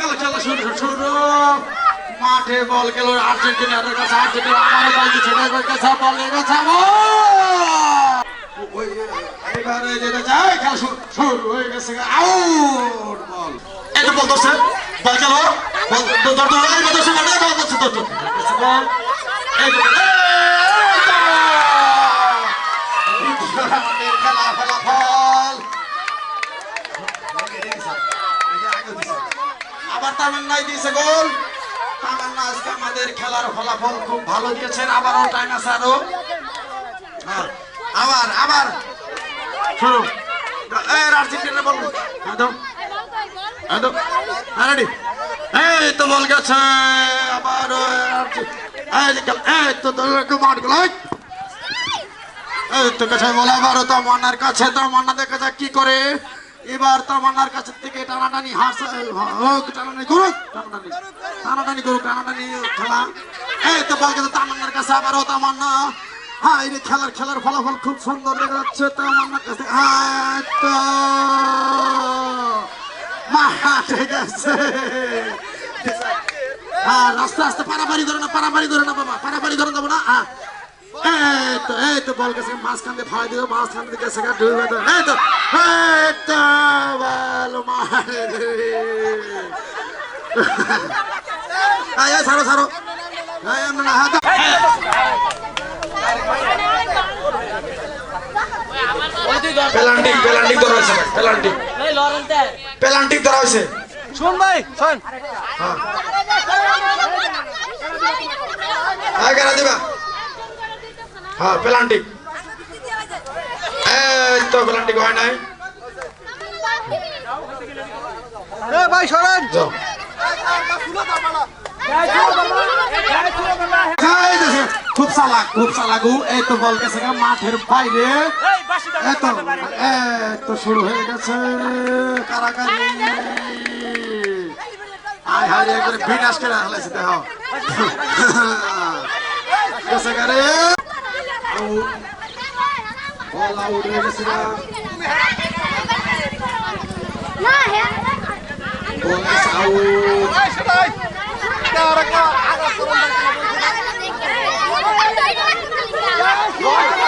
গেল খেলা শুরু শুরু মাঠে বল গেল আর্জেন্টিনার কাছে আর্জেন্টিনা আবারও বল দিচ্ছে কাছে বল গেছে এবারে যেটা যায় খেলা শুরু হয়ে গেছে আউট বল এটা বল ধরছে বল গেল বল ধরছে মানে বল ধরছে বল এই খেলা ফলাফল আবার তামান্নাই দিয়েছে গোল তামান্না আজকে আমাদের খেলার ফলাফল খুব ভালো দিয়েছেন আবারও টাইম আছে আরো আবার আবার শুরু আর্জেন্টিনা বল রেডি এই তো বল গেছে আবার এই তো মাঠ গেল এই তো কাছে বলে আবারও তামান্নার কাছে তামান্না দেখা যাক কি করে এবার তামান্নার কাছে থেকে টানাটানি টানাটানি করুক টানাটানি করুক টানাটানি খেলা এই তো বল গেছে তামান্নার কাছে আবারও তামান্না হ্যাঁ এই খেলার ফলাফল খুব সুন্দর দেখা যাচ্ছে তামান্নার কাছে ঠিক আছে হ্যাঁ আস্তে আস্তে পারাপারি ধরে না বাবা পারাপারি ধরে দেবো না এই তো বল গেছে মাঝখান দিয়ে ফাড়াই দিল মাঝখান থেকে গেছে এই তো ভালো ছাড়ো ছাড়ো পেলান্টিক ধরা হয়েছে শোন ভাই শোন দিবা হ্যাঁ পেলান্টিক এই তো পেলান্টিক হয় নাই ভাই সরেন খুব চালাকু এই তো বল গেছে মাঠের বাইরে তো শুরু হয়ে গেছে কারাকারি আয় হায় একবারে বিনাশ করে হালাইছে দেখ গেছে গারে বল আউট হয়ে গেছে না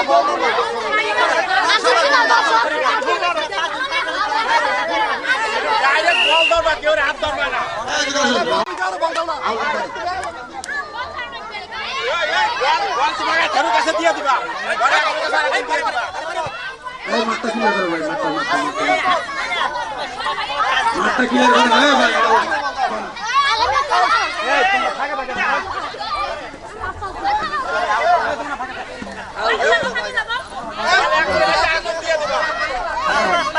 বল মাঠটা ক্লিয়ার করে ভাই